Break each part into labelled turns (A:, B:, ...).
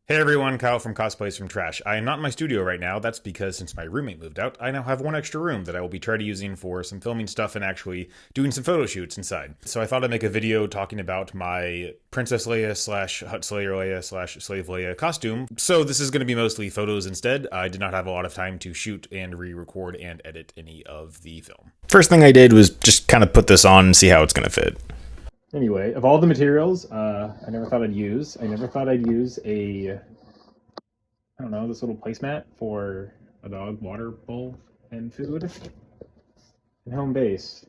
A: Hey everyone, Kyle from Cosplays from Trash. I am not in my studio right now. That's because since my roommate moved out, I now have one extra room that I will be trying to using for some filming stuff and actually doing some photo shoots inside. So I thought I'd make a video talking about my Princess Leia slash Hut Slayer Leia slash Slave Leia costume. So this is going to be mostly photos instead. I did not have a lot of time to shoot and re-record and edit any of the film. First thing I did was just kind of put this on and see how it's going to fit. Anyway, of all the materials, I never thought I'd use a, I don't know, this little placemat for a dog water bowl and food and home base.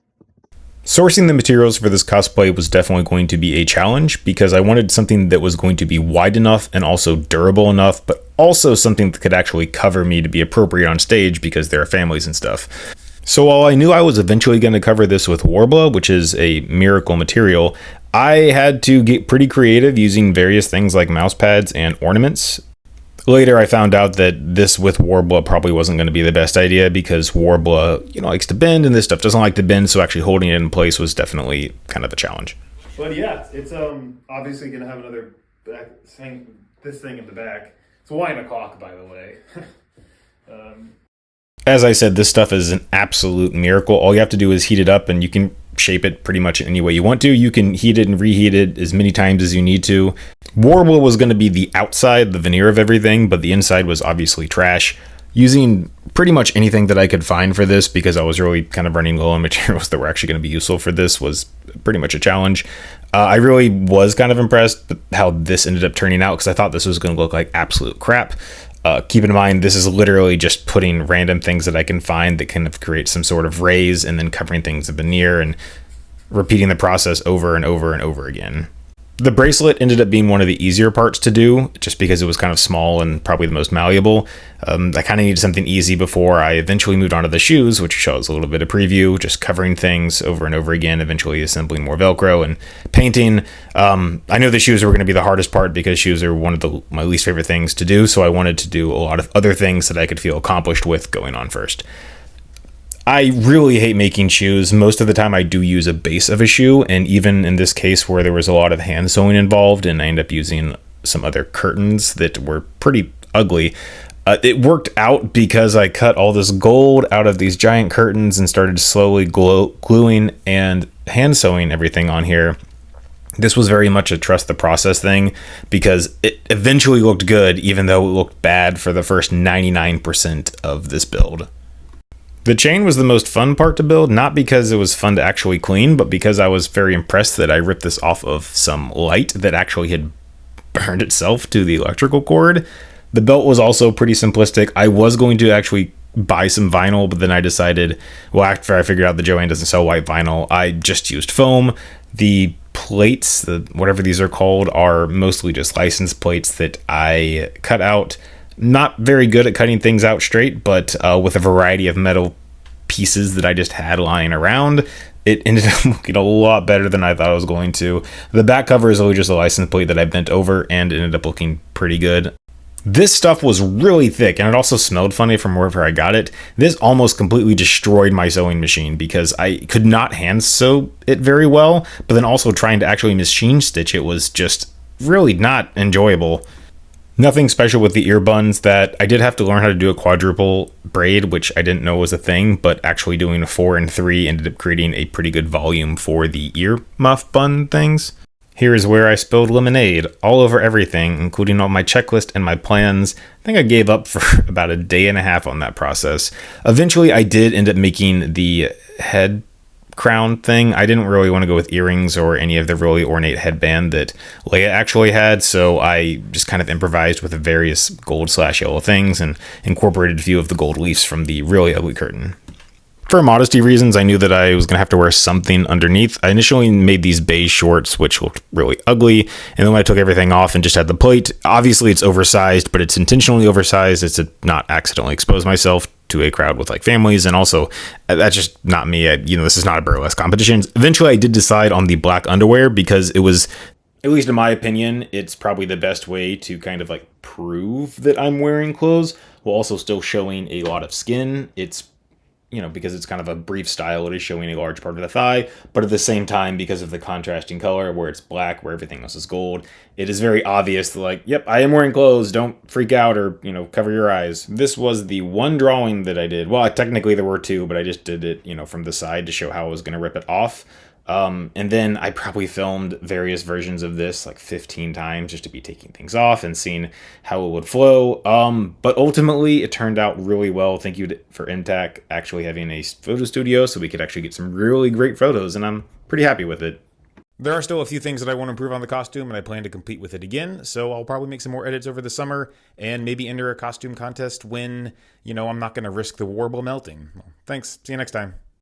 A: Sourcing the materials for this cosplay was definitely going to be a challenge because I wanted something that was going to be wide enough and also durable enough, but also something that could actually cover me to be appropriate on stage because there are families and stuff. So while I knew I was eventually going to cover this with warbla, which is a miracle material, I had to get pretty creative using various things like mouse pads and ornaments. Later I found out that this with warbla probably wasn't going to be the best idea because warbla, likes to bend and this stuff doesn't like to bend, so actually holding it in place was definitely kind of a challenge.
B: But yeah, it's obviously going to have another this thing in the back. It's wine o'clock, by the way.
A: As I said, this stuff is an absolute miracle. All you have to do is heat it up and you can shape it pretty much any way you want to. You can heat it and reheat it as many times as you need to. Warbla was going to be the outside, the veneer of everything, but the inside was obviously trash. Using pretty much anything that I could find for this because I was really kind of running low on materials that were actually going to be useful for this was pretty much a challenge. I really was kind of impressed with how this ended up turning out because I thought this was going to look like absolute crap. Keep in mind, this is literally just putting random things that I can find that kind of create some sort of raise and then covering things in veneer and repeating the process over and over and over again. The bracelet ended up being one of the easier parts to do just because it was kind of small and probably the most malleable. I kind of needed something easy before I eventually moved on to the shoes, which shows a little bit of preview, just covering things over and over again, eventually assembling more Velcro and painting. I know the shoes were going to be the hardest part because shoes are one of my least favorite things to do, so I wanted to do a lot of other things that I could feel accomplished with going on first. I really hate making shoes. Most of the time I do use a base of a shoe, and even in this case where there was a lot of hand sewing involved and I ended up using some other curtains that were pretty ugly, it worked out because I cut all this gold out of these giant curtains and started slowly gluing and hand sewing everything on here. This was very much a trust the process thing because it eventually looked good even though it looked bad for the first 99% of this build. The chain was the most fun part to build, not because it was fun to actually clean, but because I was very impressed that I ripped this off of some light that actually had burned itself to the electrical cord. The belt was also pretty simplistic. I was going to actually buy some vinyl, but then I decided, well, after I figured out that Joann doesn't sell white vinyl, I just used foam. The plates, whatever these are called, are mostly just license plates that I cut out. Not very good at cutting things out straight, but with a variety of metal pieces that I just had lying around, it ended up looking a lot better than I thought it was going to. The back cover is only just a license plate that I bent over and it ended up looking pretty good. This stuff was really thick and it also smelled funny from wherever I got it. This almost completely destroyed my sewing machine because I could not hand sew it very well, but then also trying to actually machine stitch it was just really not enjoyable. Nothing special with the ear buns. That I did have to learn how to do a quadruple braid, which I didn't know was a thing, but actually doing a 4 and 3 ended up creating a pretty good volume for the ear muff bun things. Here is where I spilled lemonade all over everything, including all my checklist and my plans. I think I gave up for about a day and a half on that process. Eventually, I did end up making the head crown thing. I didn't really want to go with earrings or any of the really ornate headband that Leia actually had, so I just kind of improvised with the various gold/yellow things and incorporated a few of the gold leaves from the really ugly curtain. For modesty reasons, I knew that I was going to have to wear something underneath. I initially made these beige shorts, which looked really ugly, and then when I took everything off and just had the plate, obviously it's oversized, but it's intentionally oversized. It's to not accidentally expose myself to a crowd with like families, and also that's just not me. This is not a burlesque competition. Eventually I did decide on the black underwear because it was, at least in my opinion, it's probably the best way to kind of like prove that I'm wearing clothes while also still showing a lot of skin. It's because it's kind of a brief style, it is showing a large part of the thigh, but at the same time, because of the contrasting color, where it's black, where everything else is gold, it is very obvious that, like, yep, I am wearing clothes, don't freak out or, cover your eyes. This was the one drawing that I did. Well, technically there were two, but I just did it, from the side to show how I was going to rip it off. And then I probably filmed various versions of this like 15 times just to be taking things off and seeing how it would flow. But ultimately it turned out really well. Thank you for Intac actually having a photo studio so we could actually get some really great photos, and I'm pretty happy with it. There are still a few things that I want to improve on the costume, and I plan to compete with it again, so I'll probably make some more edits over the summer and maybe enter a costume contest when, I'm not going to risk the warbla melting. Well, thanks. See you next time.